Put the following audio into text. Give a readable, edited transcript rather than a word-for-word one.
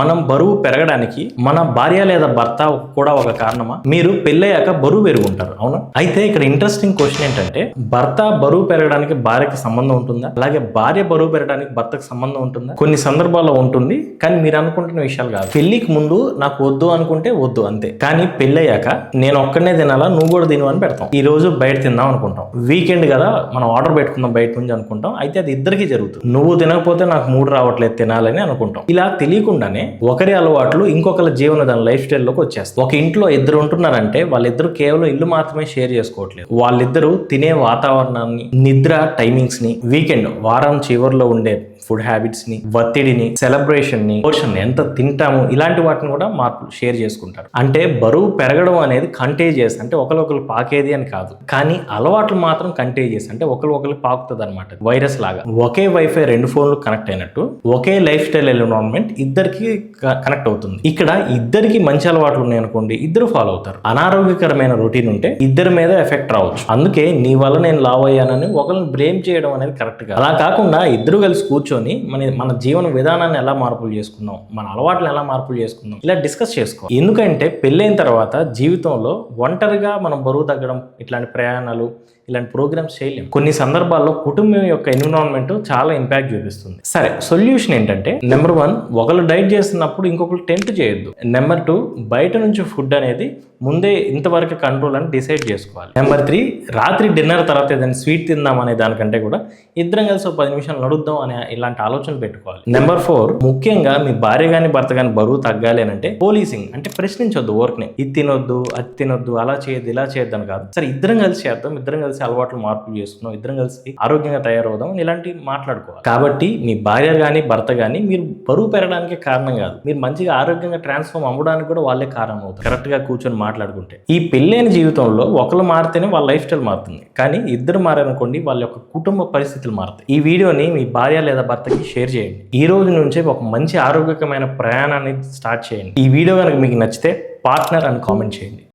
మనం బరువు పెరగడానికి మన భార్య లేదా భర్త కూడా ఒక కారణమా? మీరు పెళ్ళయ్యాక బరువు పెరుగుంటారు, అవునా? అయితే ఇక్కడ ఇంట్రెస్టింగ్ క్వశ్చన్ ఏంటంటే, భర్త బరువు పెరగడానికి భార్యకి సంబంధం ఉంటుందా, అలాగే భార్య బరువు పెరగడానికి భర్తకు సంబంధం ఉంటుందా? కొన్ని సందర్భాల్లో ఉంటుంది, కానీ మీరు అనుకుంటున్న విషయాలు కాదు. పెళ్లికి ముందు నాకు వద్దు అనుకుంటే వద్దు అంతే, కానీ పెళ్ళయ్యాక నేను ఒక్కడనే తినాలా, నువ్వు కూడా తిను అని పెడతాం. ఈ రోజు బయట తిందాం అనుకుంటాం, వీకెండ్ కదా మనం ఆర్డర్ పెట్టుకుందాం బయట నుంచి అనుకుంటాం. అయితే అది ఇద్దరికి జరుగుతుంది. నువ్వు తినకపోతే నాకు మూడు రావట్లేదు తినాలని అనుకుంటాం. ఇలా తెలియకుండానే ఒకరి అలవాట్లు ఇంకొకరి జీవన దాని లైఫ్ స్టైల్లోకి వచ్చేస్తాయి. ఒక ఇంట్లో ఇద్దరు ఉంటున్నారంటే వాళ్ళిద్దరు కేవలం ఇల్లు మాత్రమే షేర్ చేసుకోవట్లేదు, వాళ్ళిద్దరూ తినే వాతావరణాన్ని, నిద్ర టైమింగ్స్ ని, వీకెండ్ వారం చివరిలో ఉండే ఫుడ్ హ్యాబిట్స్ ని, ఒత్తిడిని, సెలబ్రేషన్ ని, పోర్షన్ ఎంత తింటాము, ఇలాంటి వాటిని కూడా మార్పులు షేర్ చేసుకుంటారు. అంటే బరువు పెరగడం అనేది కంటేజియస్, అంటే ఒకరు పాకేది అని కాదు, కానీ అలవాట్లు మాత్రం కంటేజియస్, అంటే ఒకరు పాకుతుంది అనమాట, వైరస్ లాగా. ఒకే వైఫై రెండు ఫోన్లు కనెక్ట్ అయినట్టు ఒకే లైఫ్ స్టైల్ ఎన్విరాన్మెంట్ ఇద్దరికి కనెక్ట్ అవుతుంది. ఇక్కడ ఇద్దరికి మంచి అలవాట్లు ఉన్నాయనుకోండి, ఇద్దరు ఫాలో అవుతారు. అనారోగ్యకరమైన రొటీన్ ఉంటే ఇద్దరి మీద ఎఫెక్ట్ రావచ్చు. అందుకే నీ వల్ల నేను లావ్ అయ్యానని ఒకరిని బ్లేమ్ చేయడం అనేది కరెక్ట్ గా. అలా కాకుండా ఇద్దరు కలిసి కూర్చొని మన జీవన విధానాన్ని ఎలా మార్పులు చేసుకుందాం, మన అలవాట్లను ఎలా మార్పులు చేసుకుందాం, ఇలా డిస్కస్ చేసుకోవాలి. ఎందుకంటే పెళ్ళైన తర్వాత జీవితంలో ఒంటరిగా మనం బరువు తగ్గడం, ఇట్లాంటి ప్రయాణాలు, ఇలాంటి ప్రోగ్రామ్స్ చేయలేము. కొన్ని సందర్భాల్లో కుటుంబం యొక్క ఎన్విరాన్మెంట్ చాలా ఇంపాక్ట్ చూపిస్తుంది. సరే, సొల్యూషన్ ఏంటంటే, నెంబర్ 1, ఒకరు డైట్ చేస్తున్నప్పుడు ఇంకొకరు టెంప్ట్ చేయొద్దు. నెంబర్ 2, బయట నుంచి ఫుడ్ అనేది ముందే ఇంతవరకు కంట్రోల్ అని డిసైడ్ చేసుకోవాలి. నెంబర్ 3, రాత్రి డిన్నర్ తర్వాత ఏదైనా స్వీట్ తిందాం అనే దానికంటే కూడా ఇద్దరం కలిసి 10 నిమిషాలు నడుద్దాం అనే ఇలాంటి ఆలోచన పెట్టుకోవాలి. నెంబర్ 4, ముఖ్యంగా మీ భార్య కానీ భర్త కానీ బరువు తగ్గాలి అని అంటే పోలీసింగ్, అంటే ప్రశ్నించొద్దు ఊరికనే, ఇది తినొద్దు అది తినొద్దు, అలా చేయొద్దు ఇలా చేయొద్దు అని కాదు. సరే, ఇద్దరం కలిసి చేద్దాం, ఇద్దరం కలిసి అలవాట్లు మార్పులు చేసుకున్నాం, ఇద్దరం కలిసి ఆరోగ్యంగా తయారవుదాం, ఇలాంటి మాట్లాడుకోవాలి. కాబట్టి మీ భార్య కానీ భర్త కానీ మీరు బరువు పెరగడానికి కారణం కాదు, మీరు మంచిగా ఆరోగ్యంగా ట్రాన్స్ఫార్మ్ అవ్వడానికి కూడా వాళ్ళే కారణం అవుతారు, కరెక్ట్ గా కూర్చొని మాట్లాడుకుంటే. ఈ పెళ్ళైన జీవితంలో ఒకరు మారితేనే వాళ్ళ లైఫ్ స్టైల్ మారుతుంది, కానీ ఇద్దరు మారారనుకోండి వాళ్ళ యొక్క కుటుంబ పరిస్థితులు మారుతాయి. ఈ వీడియోని మీ భార్య లేదా భర్తకి షేర్ చేయండి. ఈ రోజు నుంచే ఒక మంచి ఆరోగ్యకరమైన ప్రయాణాన్ని స్టార్ట్ చేయండి. ఈ వీడియో కనుక మీకు నచ్చితే పార్ట్నర్ అని కామెంట్ చేయండి.